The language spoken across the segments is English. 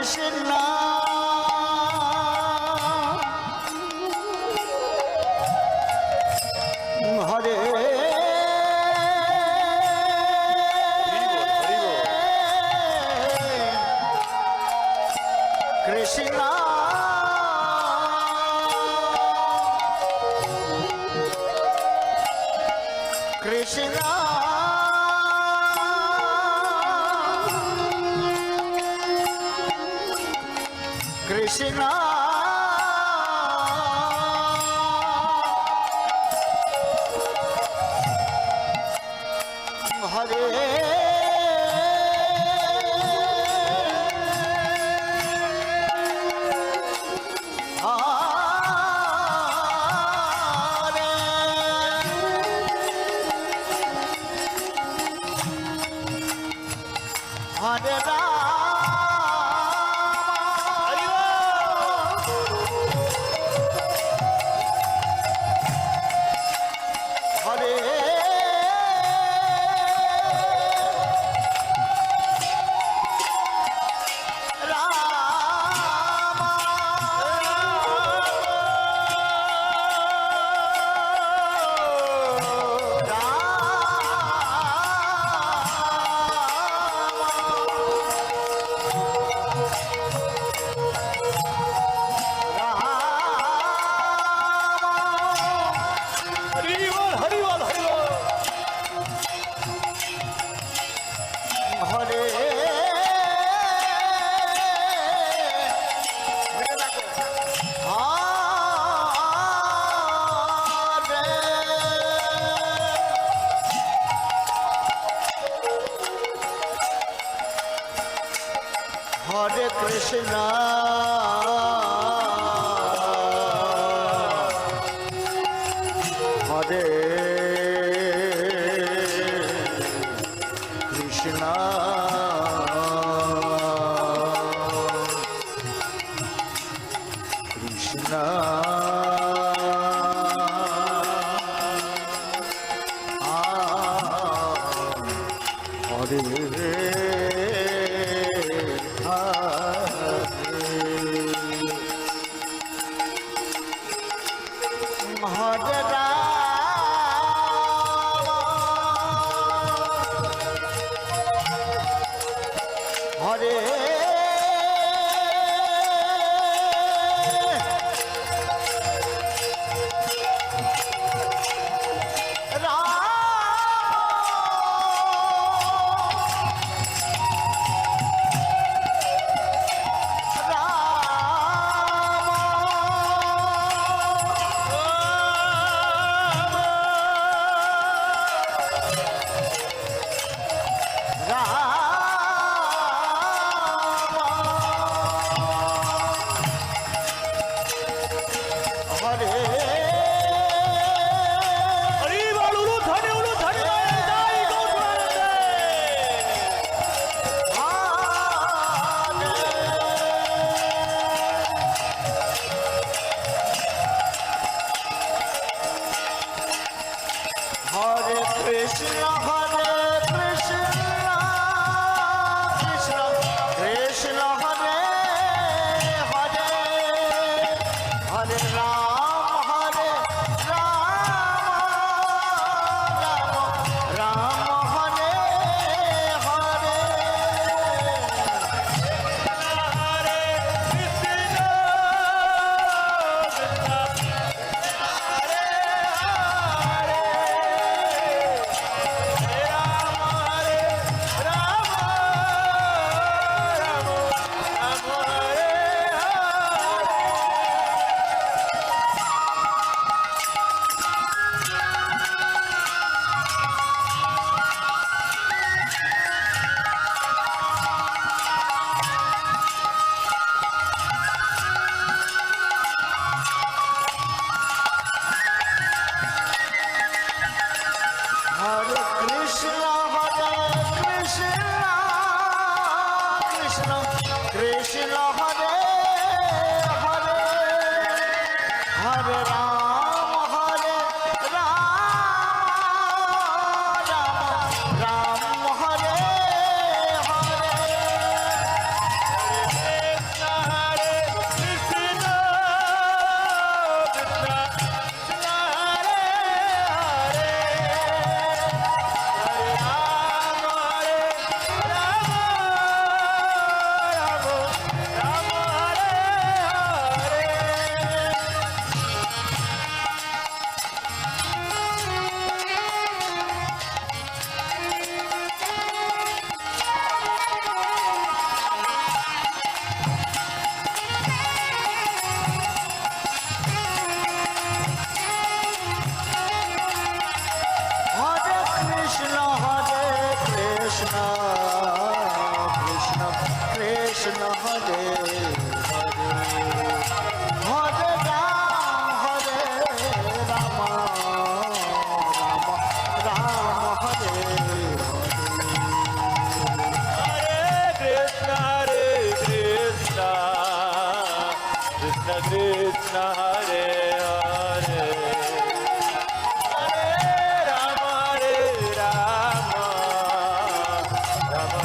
Krishna Hare Krishna Krishna Krishna Hare Hare Hare Krishna Hare Krishna Krishna Hare Hare Hare Krishna Hare Hare Rama Rama Rama Hare Krishna Krishna Hare Hare Hare Rama Rama Rama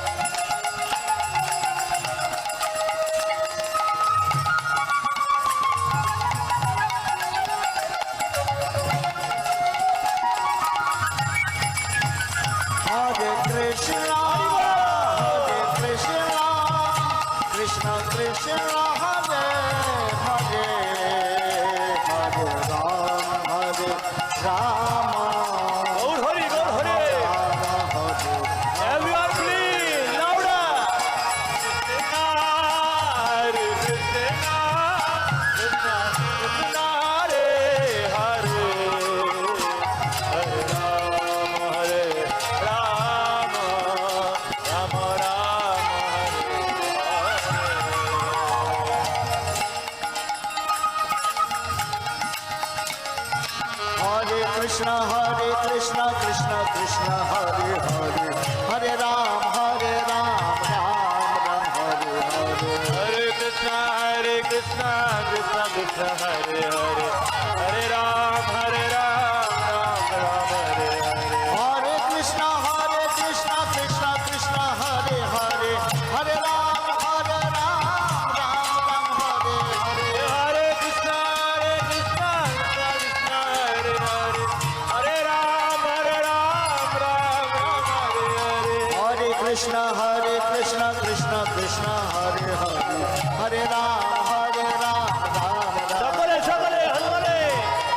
Hare Hare Hare Krishna Krishna Krishna Hare Hare Hare Rama Gaur Hari, Gaur Hari. Rama Hare Everyone please, louder. Hare Krishna, Krishna Krishna Hare Hare, Hare Rama, Rama Rama Hare Krishna Krishna Krishna Hare Hare Hare Ram Ram Ram Hare Hare Hare Krishna, Krishna Krishna Hare Hare, Hare Ram, Ram Ram Hare Hare. Hare Krishna Krishna Krishna Hare Hare Hare Ram Ram Ram Hare Hare Hare Krishna, Krishna Krishna Hare Hare, Hare Ram, Ram Ram Hare Hare. Hare Krishna Krishna Krishna Hare Hare Hare Ram Ram সকলে সকলে হনুমানে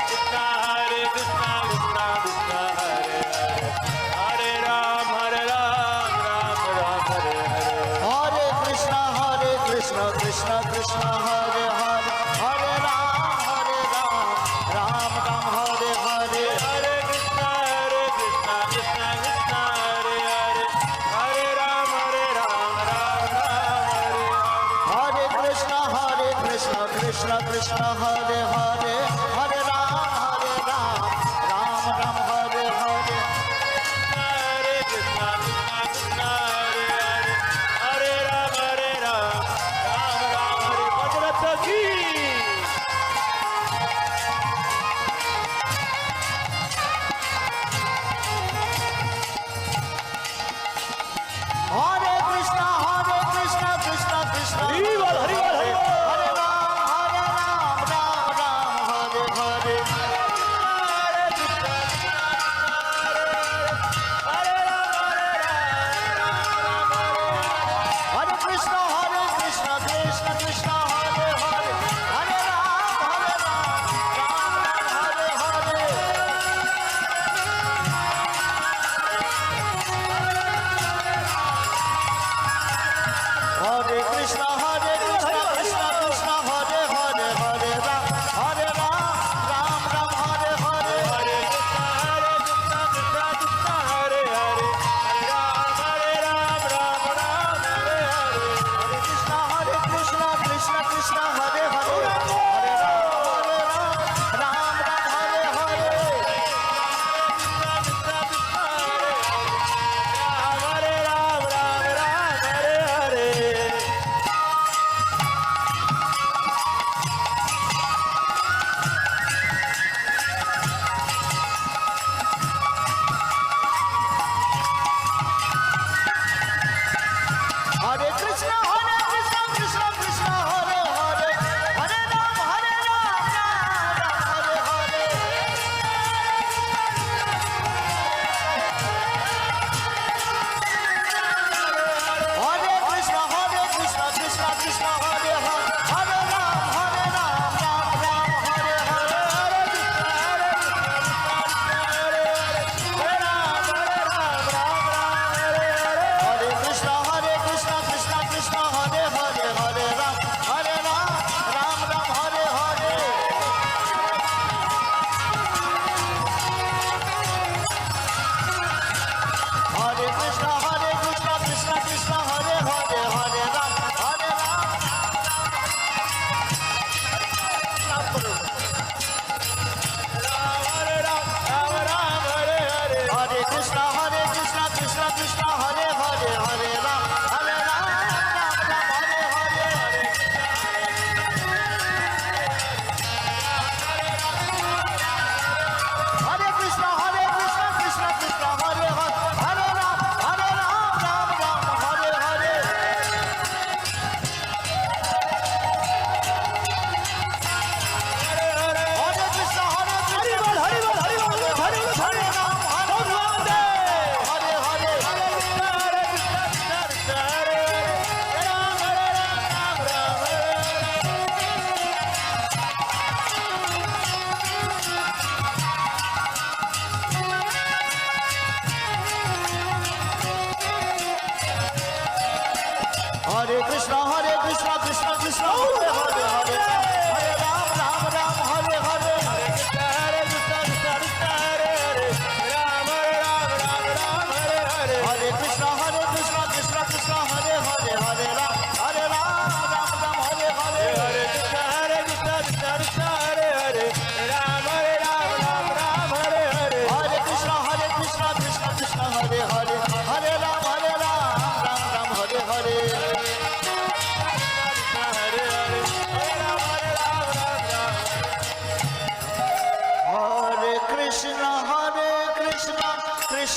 কৃষ্ণ হরে Krishna Krishna Krishna Hare Hare Hare Ram Ram Ram Hare Hare Hare Krishna Krishna Krishna Hare Hare Hare Ram Ram Ram Hare Hare Hare Krishna Krishna Krishna Hare Hare Hare Rama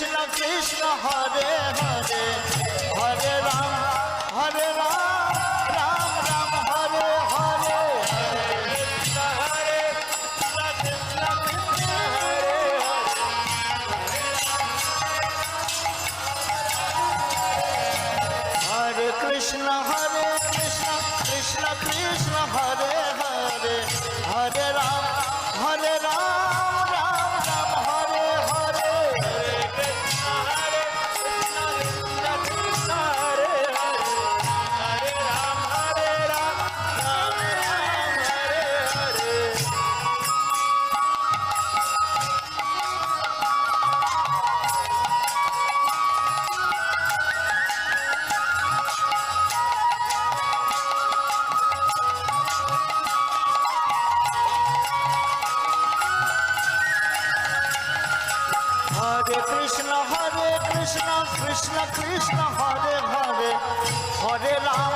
Krishna Krishna Hare Hare Hare Ram Ram Ram Hare Hare Hare Krishna Krishna Krishna Hare Hare Hare Ram Ram Ram Hare Hare Hare Krishna Krishna Krishna Hare Hare Hare Ram